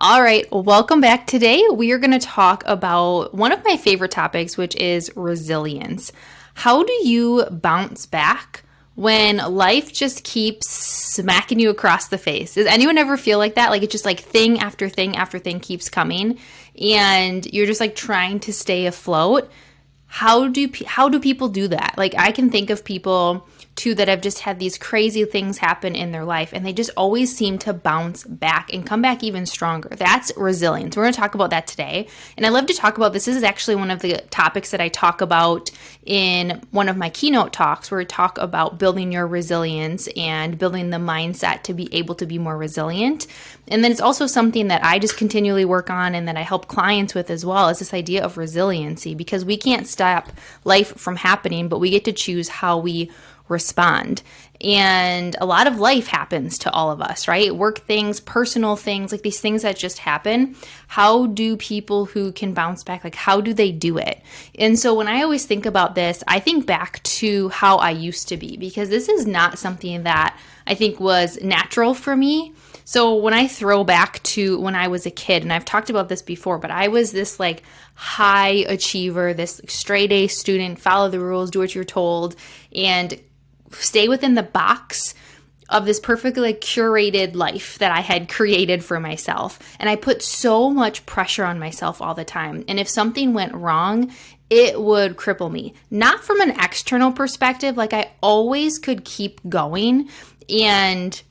All right, welcome back. Today we are going to talk about one of my favorite topics, which is resilience. How do you bounce back when life just keeps smacking you across the face? Does anyone ever feel like that? Like it's just like thing after thing after thing keeps coming and you're just like trying to stay afloat. How do people do that? Like I can think of people too that have just had these crazy things happen in their life and they just always seem to bounce back and come back even stronger. That's resilience. We're going to talk about that today. And I love to talk about this. This is actually one of the topics that I talk about in one of my keynote talks where I talk about building your resilience and building the mindset to be able to be more resilient. And then it's also something that I just continually work on and that I help clients with as well, is this idea of resiliency, because we can't stop life from happening, but we get to choose how we respond. And a lot of life happens to all of us, right? Work things, personal things, like these things that just happen. How do people who can bounce back, like how do they do it? And so when I always think about this, I think back to how I used to be, because this is not something that I think was natural for me. So when I throw back to when I was a kid, and I've talked about this before, but I was this like high achiever, this straight A student, follow the rules, do what you're told, and stay within the box of this perfectly like curated life that I had created for myself. And I put so much pressure on myself all the time. And if something went wrong, it would cripple me. Not from an external perspective, like I always could keep going and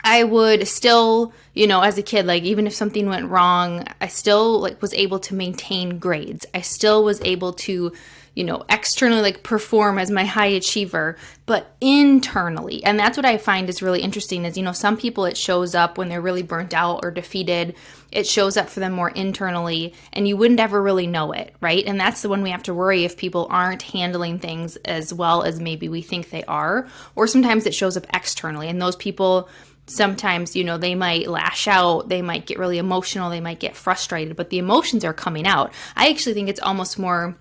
I would still, as a kid, like even if something went wrong, I still like was able to maintain grades. I still was able to, externally like perform as my high achiever, but internally. And that's what I find is really interesting is, some people it shows up when they're really burnt out or defeated. It shows up for them more internally and you wouldn't ever really know it, right? And that's the one we have to worry if people aren't handling things as well as maybe we think they are. Or sometimes it shows up externally and those people sometimes, they might lash out, they might get really emotional, they might get frustrated, but the emotions are coming out. I actually think it's almost more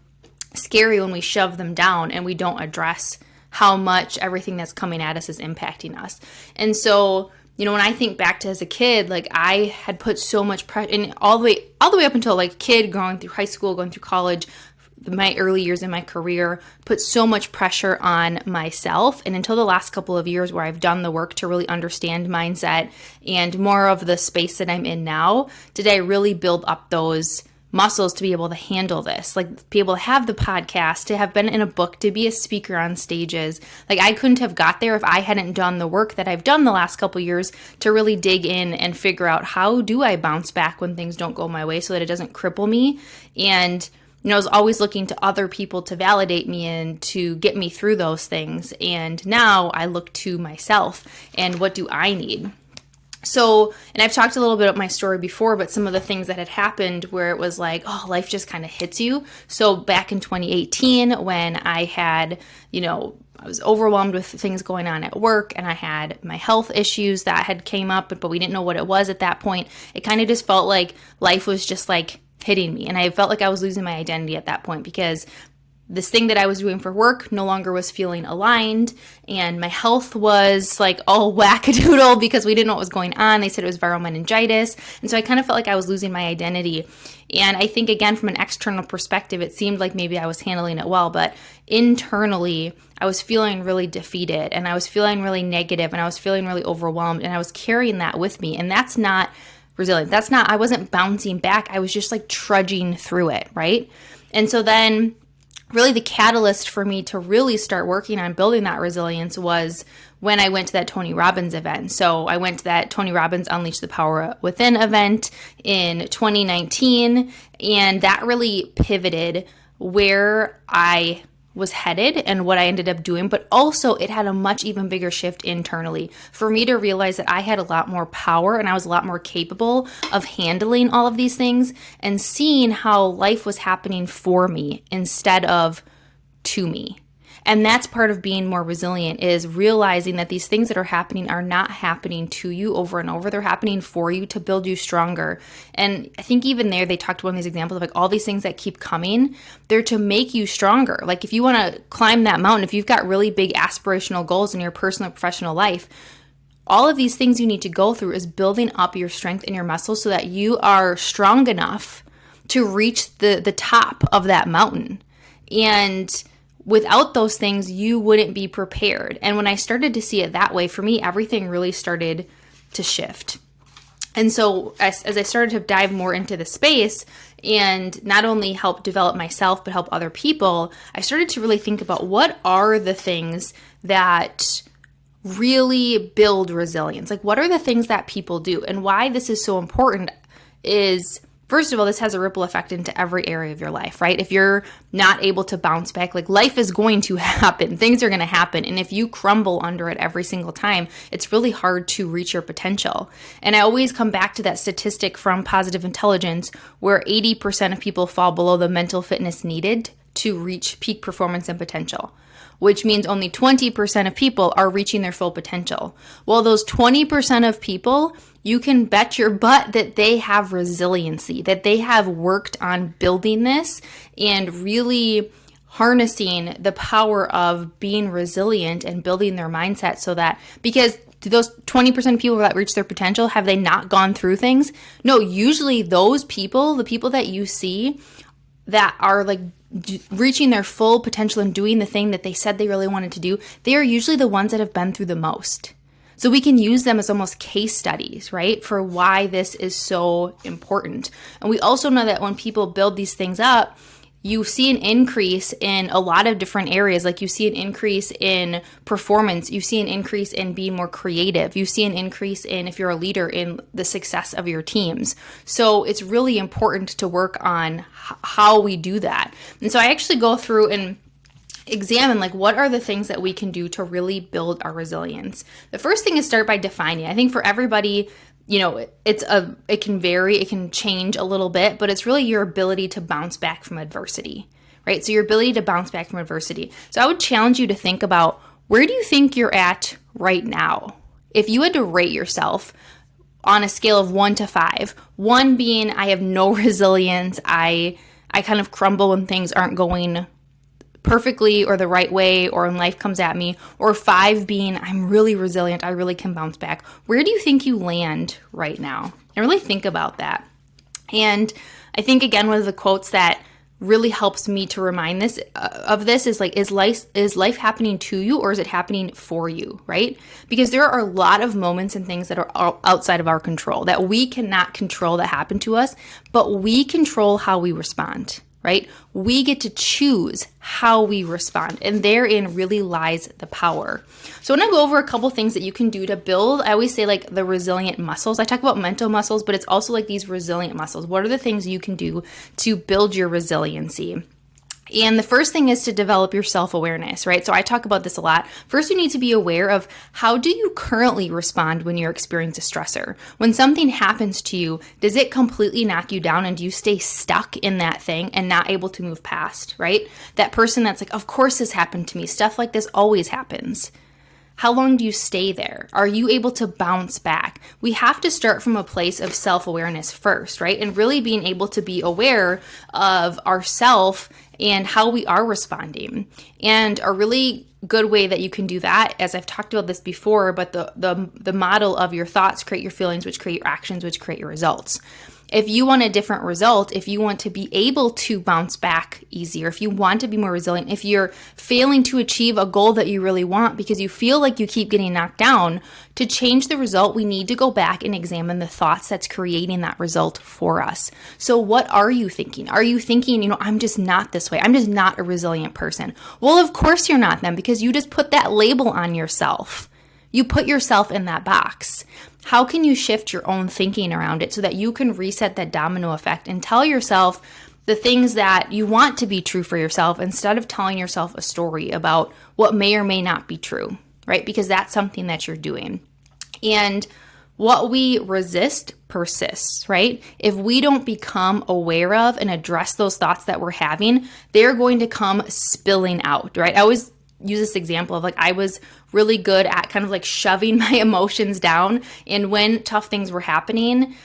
scary when we shove them down and we don't address how much everything that's coming at us is impacting us. And so, when I think back to as a kid, like I had put so much pressure and all the way up until like kid going through high school, going through college, my early years in my career, put so much pressure on myself. And until the last couple of years where I've done the work to really understand mindset and more of the space that I'm in now, did I really build up those muscles to be able to handle this, like be able to have the podcast, to have been in a book, to be a speaker on stages. Like I couldn't have got there if I hadn't done the work that I've done the last couple of years to really dig in and figure out how do I bounce back when things don't go my way so that it doesn't cripple me. And I was always looking to other people to validate me and to get me through those things. And now I look to myself and what do I need? So, and I've talked a little bit about my story before, but some of the things that had happened where it was like, oh, life just kind of hits you. So back in 2018, when I had, I was overwhelmed with things going on at work and I had my health issues that had came up, but we didn't know what it was at that point. It kind of just felt like life was just like hitting me. And I felt like I was losing my identity at that point because this thing that I was doing for work no longer was feeling aligned and my health was like all wackadoodle because we didn't know what was going on. They said it was viral meningitis. And so I kind of felt like I was losing my identity. And I think, again, from an external perspective, it seemed like maybe I was handling it well, but internally I was feeling really defeated and I was feeling really negative and I was feeling really overwhelmed and I was carrying that with me. And that's not resilient. I wasn't bouncing back. I was just like trudging through it, right? And so then really the catalyst for me to really start working on building that resilience was when I went to that Tony Robbins event. So I went to that Tony Robbins Unleash the Power Within event in 2019, and that really pivoted where I was headed and what I ended up doing, but also it had a much even bigger shift internally for me to realize that I had a lot more power and I was a lot more capable of handling all of these things and seeing how life was happening for me instead of to me. And that's part of being more resilient, is realizing that these things that are happening are not happening to you over and over. They're happening for you to build you stronger. And I think even there, they talked about one of these examples of like all these things that keep coming, they're to make you stronger. Like if you want to climb that mountain, if you've got really big aspirational goals in your personal and professional life, All of these things you need to go through is building up your strength in your muscles so that you are strong enough to reach the top of that mountain. And without those things, you wouldn't be prepared. And when I started to see it that way, for me, everything really started to shift. And so as I started to dive more into the space and not only help develop myself, but help other people, I started to really think about what are the things that really build resilience? Like, what are the things that people do? And why this is so important is, first of all, this has a ripple effect into every area of your life, right? If you're not able to bounce back, like, life is going to happen. Things are going to happen. And if you crumble under it every single time, it's really hard to reach your potential. And I always come back to that statistic from Positive Intelligence where 80% of people fall below the mental fitness needed to reach peak performance and potential, which means only 20% of people are reaching their full potential. Well, those 20% of people, you can bet your butt that they have resiliency, that they have worked on building this and really harnessing the power of being resilient and building their mindset so that, because those 20% of people that reach their potential, have they not gone through things? No, usually those people, the people that you see that are like reaching their full potential and doing the thing that they said they really wanted to do, they are usually the ones that have been through the most. So we can use them as almost case studies, right, for why this is so important. And we also know that when people build these things up, you see an increase in a lot of different areas. Like, you see an increase in performance. You see an increase in being more creative. You see an increase in, if you're a leader, in the success of your teams. So it's really important to work on how we do that. And so I actually go through and examine, like, what are the things that we can do to really build our resilience. The first thing is start by defining. I think for everybody, you know, it can vary, it can change a little bit, but it's really your ability to bounce back from adversity, right? So your ability to bounce back from adversity. So I would challenge you to think about, where do you think you're at right now? If you had to rate yourself on a scale of 1 to 5, 1 being I have no resilience, I kind of crumble when things aren't going perfectly or the right way, or when life comes at me, or 5 being I'm really resilient, I really can bounce back. Where do you think you land right now? And really think about that. And I think, again, one of the quotes that really helps me to remind this of this is like, is life happening to you, or is it happening for you, right? Because there are a lot of moments and things that are outside of our control that we cannot control that happen to us, but we control how we respond, right? We get to choose how we respond, and therein really lies the power. So I want to go over a couple things that you can do to build, I always say, like, the resilient muscles. I talk about mental muscles, but it's also like these resilient muscles. What are the things you can do to build your resiliency? And the first thing is to develop your self-awareness, right? So I talk about this a lot. First, you need to be aware of, how do you currently respond when you're experiencing a stressor? When something happens to you, does it completely knock you down, and do you stay stuck in that thing and not able to move past, right? That person that's like, of course this happened to me. Stuff like this always happens. How long do you stay there? Are you able to bounce back? We have to start from a place of self-awareness first, right? And really being able to be aware of ourself and how we are responding. And a really good way that you can do that, as I've talked about this before, but the model of your thoughts create your feelings, which create your actions, which create your results. If you want a different result, if you want to be able to bounce back easier, if you want to be more resilient, if you're failing to achieve a goal that you really want because you feel like you keep getting knocked down, to change the result, we need to go back and examine the thoughts that's creating that result for us. So what are you thinking? Are you thinking, I'm just not this way. I'm just not a resilient person. Well, of course you're not then, because you just put that label on yourself. You put yourself in that box. How can you shift your own thinking around it so that you can reset that domino effect and tell yourself the things that you want to be true for yourself, instead of telling yourself a story about what may or may not be true, right? Because that's something that you're doing. And what we resist persists, right? If we don't become aware of and address those thoughts that we're having, they're going to come spilling out, right? I always use this example of, like, I was really good at kind of like shoving my emotions down, and when tough things were happening,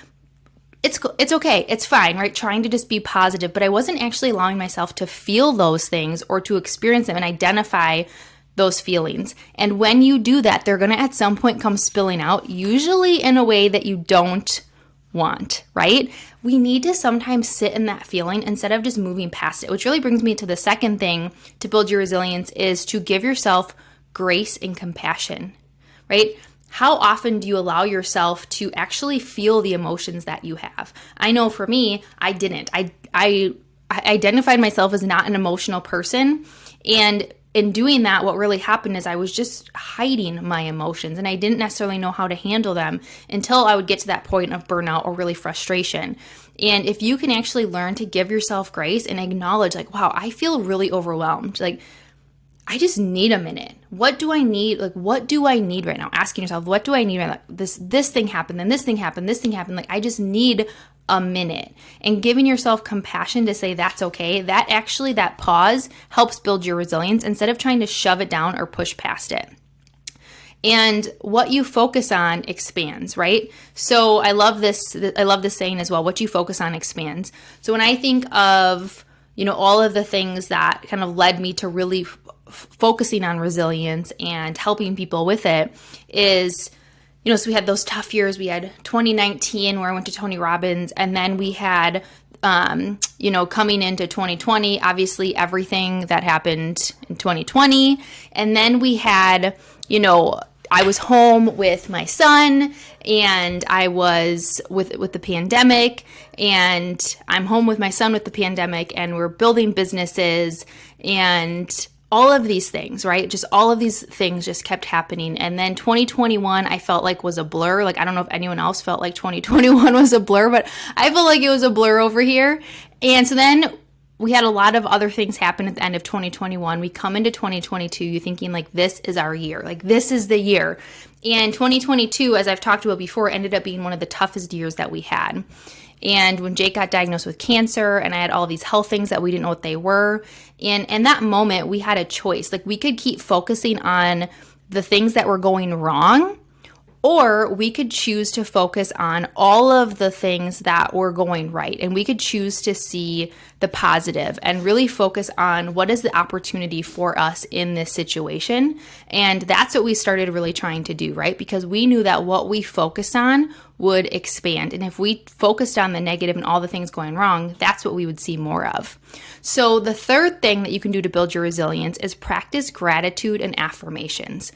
it's okay, it's fine, right? Trying to just be positive, but I wasn't actually allowing myself to feel those things or to experience them and identify those feelings. And when you do that, they're going to at some point come spilling out, usually in a way that you don't want, right? We need to sometimes sit in that feeling instead of just moving past it, which really brings me to the second thing to build your resilience is to give yourself grace and compassion, right? How often do you allow yourself to actually feel the emotions that you have? I know for me, I didn't. I identified myself as not an emotional person, and in doing that, what really happened is I was just hiding my emotions, and I didn't necessarily know how to handle them until I would get to that point of burnout or really frustration. And if you can actually learn to give yourself grace and acknowledge, like, wow, I feel really overwhelmed. Like, I just need a minute. What do I need? Like, what do I need right now? Asking yourself, what do I need right now? This thing happened, then this thing happened, this thing happened. Like, I just need a minute. And giving yourself compassion to say that's okay, that pause helps build your resilience instead of trying to shove it down or push past it. And what you focus on expands, right? So I love this saying as well, what you focus on expands. So when I think of, all of the things that kind of led me to really focusing on resilience and helping people with it is, so we had those tough years. We had 2019 where I went to Tony Robbins, and then we had, coming into 2020, obviously everything that happened in 2020. And then we had, I was home with my son, and I was with the pandemic, and I'm home with my son with the pandemic, and we're building businesses and all of these things, right? Just all of these things just kept happening. And then 2021, I felt like was a blur. Like, I don't know if anyone else felt like 2021 was a blur, but I felt like it was a blur over here. And so then we had a lot of other things happen at the end of 2021. We come into 2022, you're thinking like, this is our year. Like, this is the year. And 2022, as I've talked about before, ended up being one of the toughest years that we had. And when Jake got diagnosed with cancer, and I had all these health things that we didn't know what they were, and in that moment, we had a choice. Like, we could keep focusing on the things that were going wrong, or we could choose to focus on all of the things that were going right. And we could choose to see the positive and really focus on what is the opportunity for us in this situation. And that's what we started really trying to do, right? Because we knew that what we focused on would expand. And if we focused on the negative and all the things going wrong, that's what we would see more of. So the third thing that you can do to build your resilience is practice gratitude and affirmations.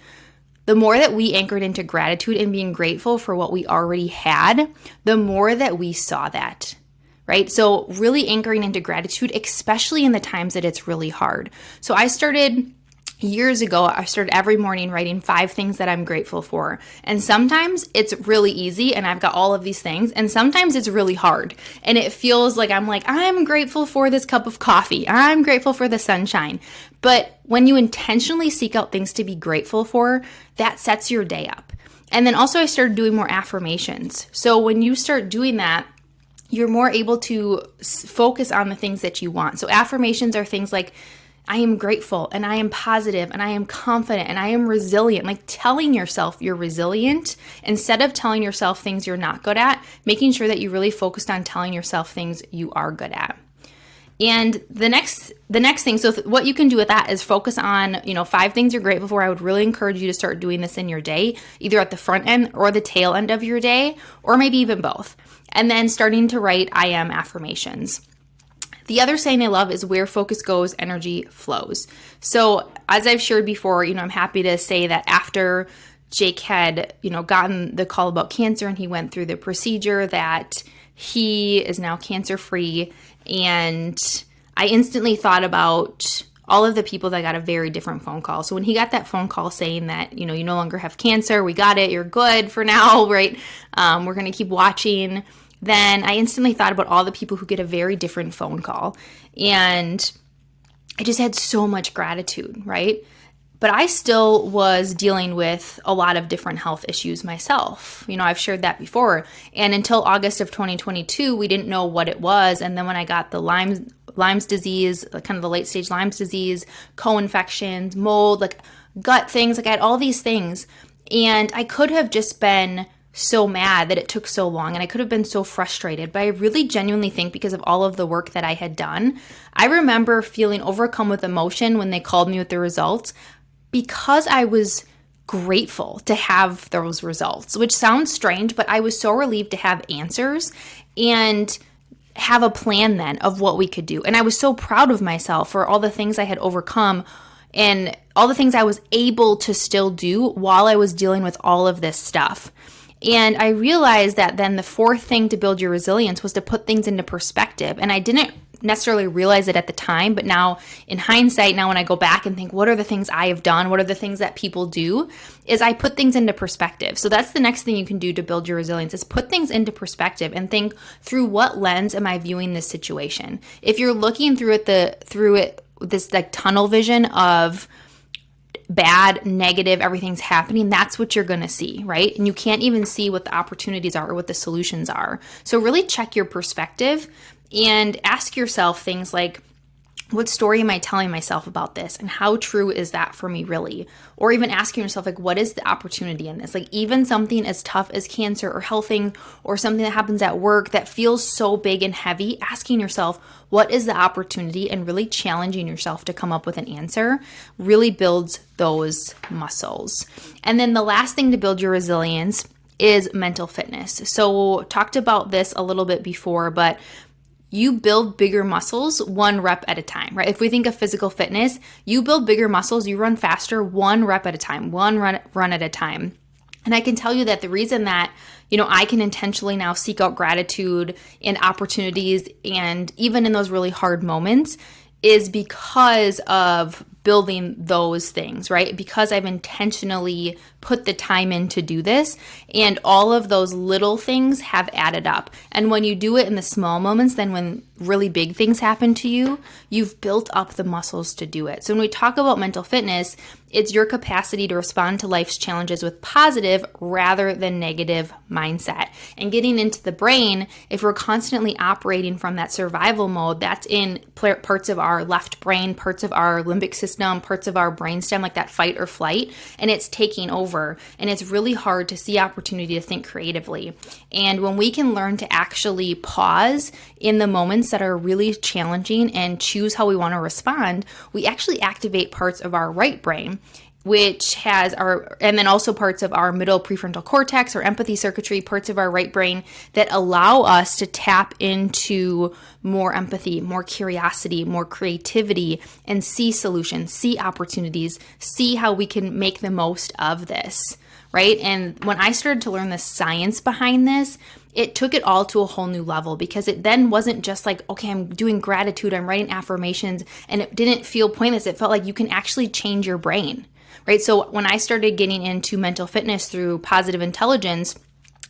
The more that we anchored into gratitude and being grateful for what we already had, the more that we saw that, right? So really anchoring into gratitude, especially in the times that it's really hard. So years ago, I started every morning writing 5 things that I'm grateful for. And sometimes it's really easy and I've got all of these things. And sometimes it's really hard. And it feels like I'm grateful for this cup of coffee. I'm grateful for the sunshine. But when you intentionally seek out things to be grateful for, that sets your day up. And then also I started doing more affirmations. So when you start doing that, you're more able to focus on the things that you want. So affirmations are things like, I am grateful and I am positive and I am confident and I am resilient. Like telling yourself you're resilient instead of telling yourself things you're not good at, making sure that you really focused on telling yourself things you are good at. And the next thing, so what you can do with that is focus on, 5 things you're grateful for. I would really encourage you to start doing this in your day, either at the front end or the tail end of your day, or maybe even both. And then starting to write I am affirmations. The other saying I love is where focus goes, energy flows. So as I've shared before, I'm happy to say that after Jake had, gotten the call about cancer and he went through the procedure, that he is now cancer-free. And I instantly thought about all of the people that got a very different phone call. So when he got that phone call saying that, you no longer have cancer, we got it, you're good for now, right? We're going to keep watching. Then I instantly thought about all the people who get a very different phone call. And I just had so much gratitude, right? But I still was dealing with a lot of different health issues myself. I've shared that before. And until August of 2022, we didn't know what it was. And then when I got the Lyme's disease, kind of the late stage Lyme's disease, co-infections, mold, like gut things, like I had all these things. And I could have just been so mad that it took so long, and I could have been so frustrated, but I really genuinely think because of all of the work that I had done, I remember feeling overcome with emotion when they called me with the results. because I was grateful to have those results, which sounds strange, but I was so relieved to have answers and have a plan then of what we could do. And I was so proud of myself for all the things I had overcome and all the things I was able to still do while I was dealing with all of this stuff. And I realized that then the fourth thing to build your resilience was to put things into perspective. And I didn't necessarily realize it at the time, but now in hindsight, now when I go back and think, what are the things I have done? What are the things that people do? Is I put things into perspective. So that's the next thing you can do to build your resilience is put things into perspective and think through what lens am I viewing this situation? If you're looking through it, this like tunnel vision of bad, negative, everything's happening, that's what you're going to see, right? And you can't even see what the opportunities are or what the solutions are. So really check your perspective and ask yourself things like, what story am I telling myself about this? And how true is that for me really? Or even asking yourself, like, what is the opportunity in this? Like even something as tough as cancer or healthing or something that happens at work that feels so big and heavy, asking yourself, what is the opportunity? And really challenging yourself to come up with an answer really builds those muscles. And then the last thing to build your resilience is mental fitness. So talked about this a little bit before, but you build bigger muscles one rep at a time, right? If we think of physical fitness, you build bigger muscles, you run faster one rep at a time, one run at a time. And I can tell you that the reason that, I can intentionally now seek out gratitude and opportunities and even in those really hard moments is because of building those things, right? Because I've intentionally put the time in to do this, and all of those little things have added up. And when you do it in the small moments, then when really big things happen to you, you've built up the muscles to do it. So when we talk about mental fitness, it's your capacity to respond to life's challenges with positive rather than negative mindset. And getting into the brain, if we're constantly operating from that survival mode, that's in parts of our left brain, parts of our limbic system, parts of our brainstem, like that fight or flight, and it's taking over. And it's really hard to see opportunity to think creatively. And when we can learn to actually pause in the moments that are really challenging and choose how we want to respond, we actually activate parts of our right brain, which has and then also parts of our middle prefrontal cortex or empathy circuitry, parts of our right brain that allow us to tap into more empathy, more curiosity, more creativity, and see solutions, see opportunities, see how we can make the most of this, right? And when I started to learn the science behind this, it took it all to a whole new level because it then wasn't just like, okay, I'm doing gratitude, I'm writing affirmations, and it didn't feel pointless. It felt like you can actually change your brain. Right? So when I started getting into mental fitness through positive intelligence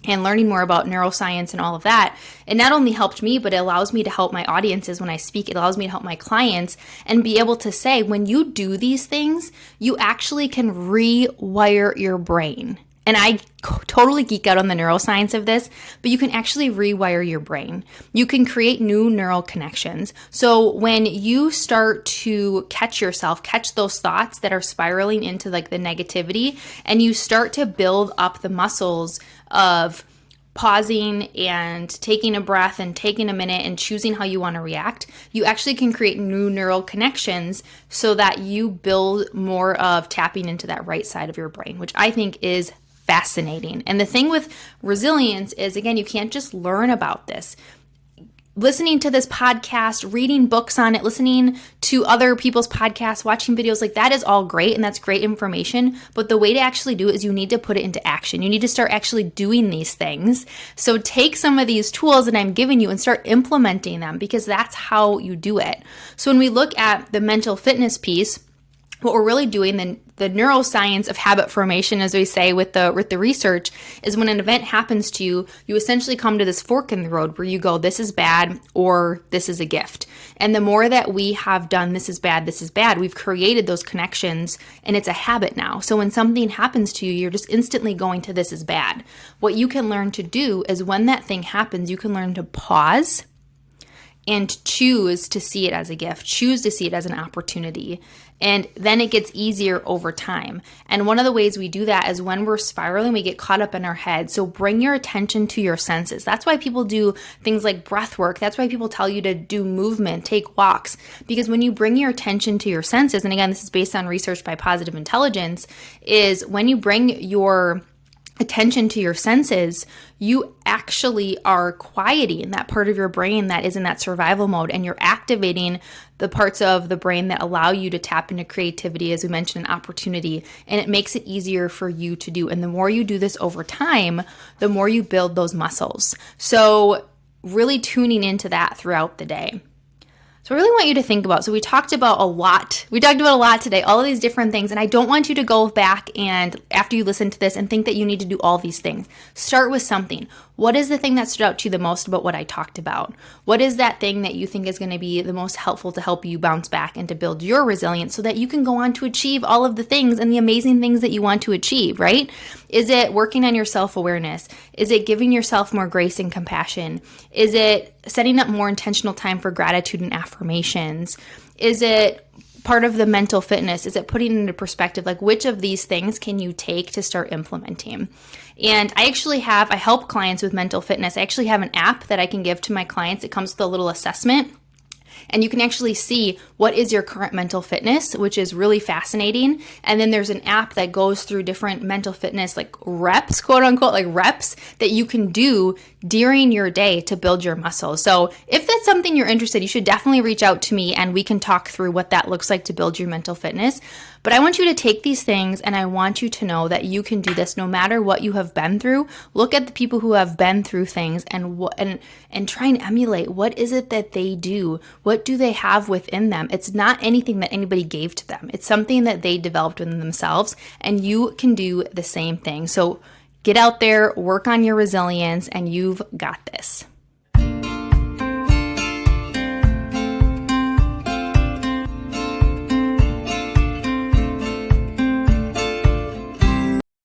and learning more about neuroscience and all of that, it not only helped me, but it allows me to help my audiences when I speak. It allows me to help my clients and be able to say, when you do these things, you actually can rewire your brain. And I totally geek out on the neuroscience of this, but you can actually rewire your brain. You can create new neural connections. So when you start to catch those thoughts that are spiraling into like the negativity, and you start to build up the muscles of pausing and taking a breath and taking a minute and choosing how you want to react, you actually can create new neural connections so that you build more of tapping into that right side of your brain, which I think is fascinating. And the thing with resilience is, again, you can't just learn about this. Listening to this podcast, reading books on it, listening to other people's podcasts, watching videos, like that is all great and that's great information. But the way to actually do it is you need to put it into action. You need to start actually doing these things. So take some of these tools that I'm giving you and start implementing them because that's how you do it. So when we look at the mental fitness piece, what we're really doing, the neuroscience of habit formation, as we say with the research, is when an event happens to you, you essentially come to this fork in the road where you go, this is bad or this is a gift. And the more that we have done this is bad, we've created those connections and it's a habit now. So when something happens to you, you're just instantly going to this is bad. What you can learn to do is when that thing happens, you can learn to pause and choose to see it as a gift, choose to see it as an opportunity. And then it gets easier over time. And one of the ways we do that is when we're spiraling, we get caught up in our head. So bring your attention to your senses. That's why people do things like breath work. That's why people tell you to do movement, take walks. Because when you bring your attention to your senses, and again, this is based on research by Positive Intelligence, is when you bring your attention to your senses, you actually are quieting that part of your brain that is in that survival mode, and you're activating the parts of the brain that allow you to tap into creativity, as we mentioned, an opportunity, and it makes it easier for you to do. And the more you do this over time, the more you build those muscles. So really tuning into that throughout the day. So I really want you to think about, so we talked about a lot. We talked about a lot today, all of these different things, and I don't want you to go back and after you listen to this and think that you need to do all these things. Start with something. What is the thing that stood out to you the most about what I talked about? What is that thing that you think is going to be the most helpful to help you bounce back and to build your resilience so that you can go on to achieve all of the things and the amazing things that you want to achieve, right? Is it working on your self-awareness? Is it giving yourself more grace and compassion? Is it setting up more intentional time for gratitude and affirmations? Is it part of the mental fitness? Is it putting into perspective, like which of these things can you take to start implementing? And I help clients with mental fitness. I actually have an app that I can give to my clients. It comes with a little assessment. And you can actually see what is your current mental fitness, which is really fascinating. And then there's an app that goes through different mental fitness, like reps, quote unquote, like reps that you can do during your day to build your muscles. So if that's something you're interested, you should definitely reach out to me and we can talk through what that looks like to build your mental fitness. But I want you to take these things and I want you to know that you can do this no matter what you have been through. Look at the people who have been through things and try and emulate. What is it that they do? What do they have within them? It's not anything that anybody gave to them. It's something that they developed within themselves, and you can do the same thing. So get out there, work on your resilience, and you've got this.